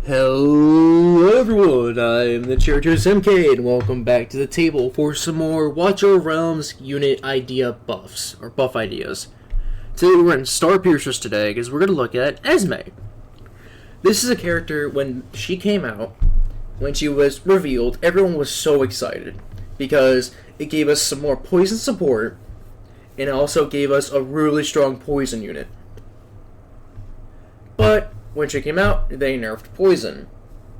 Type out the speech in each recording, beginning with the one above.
Hello everyone, I am the Church's MK and welcome back to the table for some more Watch Your Realms unit idea buffs, or buff ideas. Today we're in Star Piercers today because we're going to look at Esme. This is a character, when she came out, when she was revealed, everyone was so excited because it gave us some more poison support and it also gave us a really strong poison unit. But when she came out, they nerfed poison,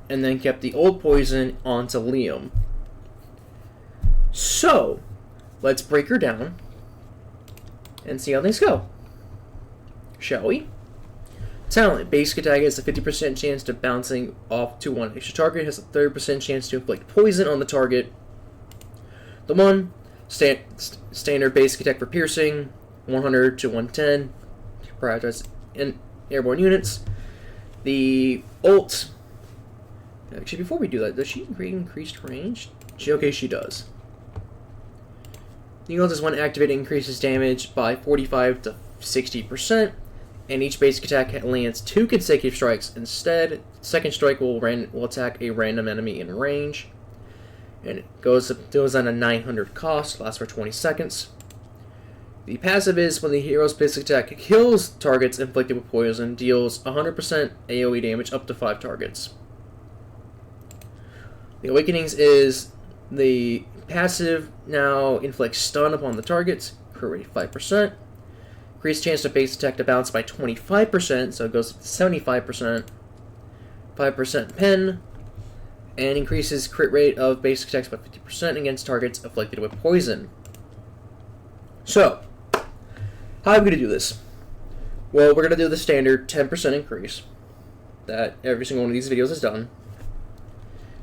and then kept the old poison onto Liam. So, let's break her down, and see how things go. Shall we? Talent. Basic attack has a 50% chance to bouncing off to one extra target, has a 30% chance to inflict poison on the target. The one, standard basic attack for piercing, 100 to 110, prioritize in airborne units. The ult, actually before we do that, does she increased range? Okay, she does. The ult is one activated, increases damage by 45 to 60%, and each basic attack lands 2 consecutive strikes instead. Second strike will attack a random enemy in range, and it goes on a 900 cost, lasts for 20 seconds. The passive is when the hero's basic attack kills targets inflicted with poison, deals 100% AoE damage up to 5 targets. The Awakenings is the passive now inflicts stun upon the targets, crit rate 5%. Increased chance of base attack to bounce by 25%, so it goes up to 75%. 5% pen, and increases crit rate of basic attacks by 50% against targets afflicted with poison. So, how are we going to do this? Well, we're going to do the standard 10% increase that every single one of these videos has done.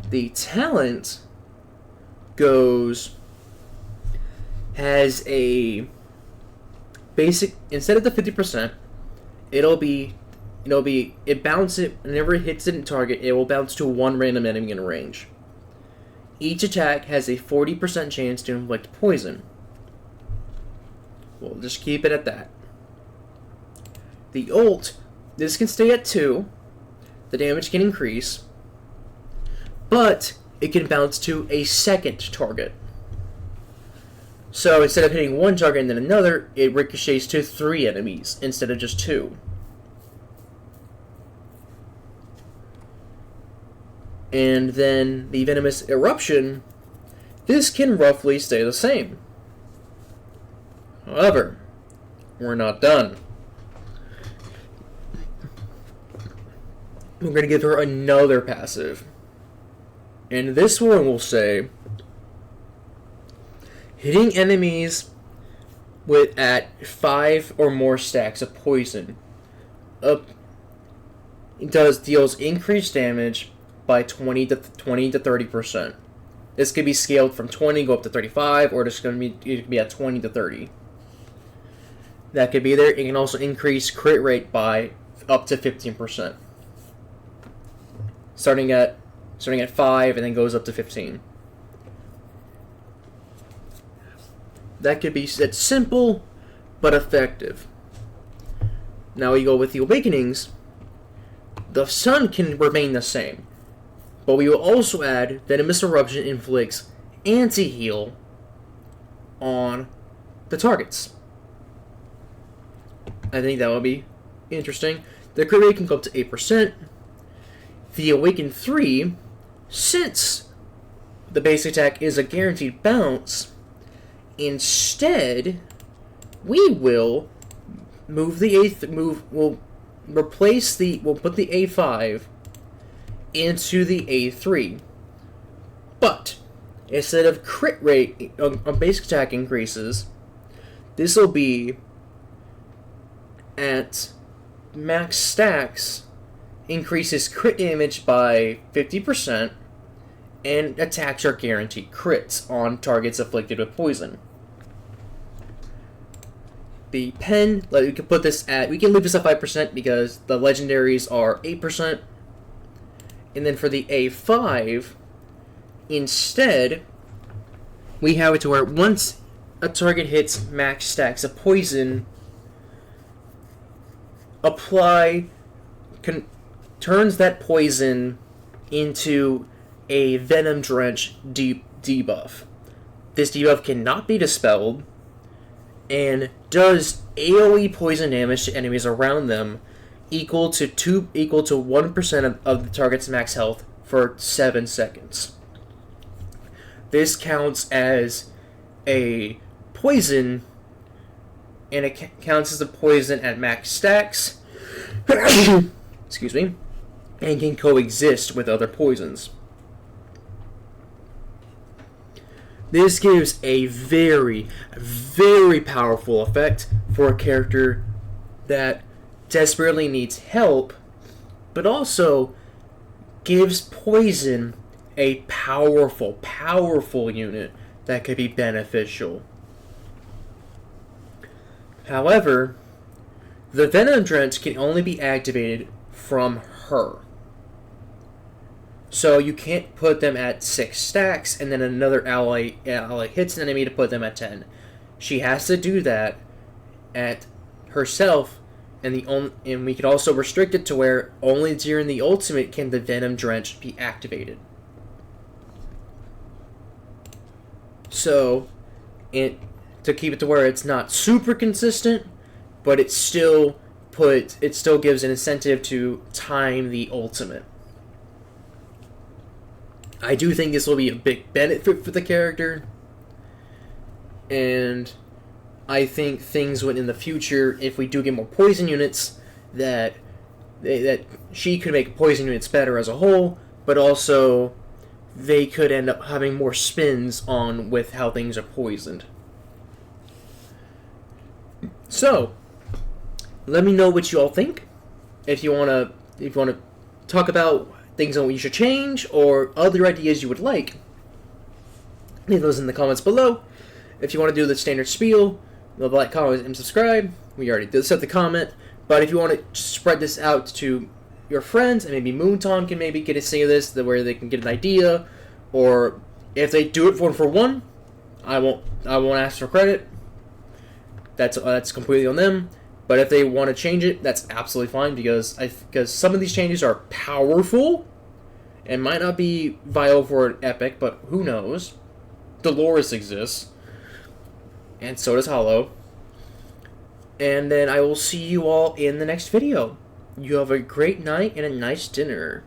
The talent has a basic, instead of the 50%, it bounces, whenever it hits a target, it will bounce to one random enemy in range. Each attack has a 40% chance to inflict poison. We'll just keep it at that. The ult, this can stay at 2. The damage can increase, but it can bounce to a second target. So instead of hitting one target and then another, it ricochets to 3 enemies instead of just 2. And then the Venomous Eruption, this can roughly stay the same. However, we're not done. We're going to give her another passive. And this one will say, hitting enemies at 5 or more stacks of poison deals increased damage by 20 to 30%. This could be scaled from 20 go up to 35, or it could be at 20 to 30. That could be there. It can also increase crit rate by up to 15%. Starting at 5 and then goes up to 15. That's simple but effective. Now we go with the Awakenings. The sun can remain the same, but we will also add Venomous Eruption inflicts anti-heal on the targets. I think that would be interesting. The crit rate can go up to 8%. The Awaken 3, since the base attack is a guaranteed bounce, instead we will we'll put the A5 into the A3. But instead of crit rate on basic attack increases, this will be at max stacks, increases crit damage by 50%, and attacks are guaranteed crits on targets afflicted with poison. The pen, we can leave this at 5% because the legendaries are 8%. And then for the A5, instead, we have it to where once a target hits max stacks of poison, apply turns that poison into a Venom Drench debuff. This debuff cannot be dispelled and does AoE poison damage to enemies around them equal to 1% of the target's max health for 7 seconds. This counts as a poison, and it counts as a poison at max stacks. Excuse me, and can coexist with other poisons. This gives a very, very powerful effect for a character that desperately needs help, but also gives poison a powerful, powerful unit that could be beneficial. However, the Venom Drench can only be activated from her. So you can't put them at 6 stacks and then another ally hits an enemy to put them at 10. She has to do that at herself, and we could also restrict it to where only during the ultimate can the Venom Drench be activated. So, to keep it to where it's not super consistent, but it still gives an incentive to time the ultimate. I do think this will be a big benefit for the character, and I think things in the future, if we do get more poison units, that she could make poison units better as a whole, but also they could end up having more spins on with how things are poisoned. So, let me know what you all think. If you wanna talk about things on what you should change or other ideas you would like, leave those in the comments below. If you want to do the standard spiel, like, comment, and subscribe. We already did set the comment, but if you want to spread this out to your friends, and maybe Moonton can maybe get a say of this, where they can get an idea, or if they do it for one, I won't ask for credit. That's completely on them. But if they want to change it, that's absolutely fine, because some of these changes are powerful and might not be viable for an epic, but who knows? Dolores exists, and so does Hollow. And then I will see you all in the next video. You have a great night and a nice dinner.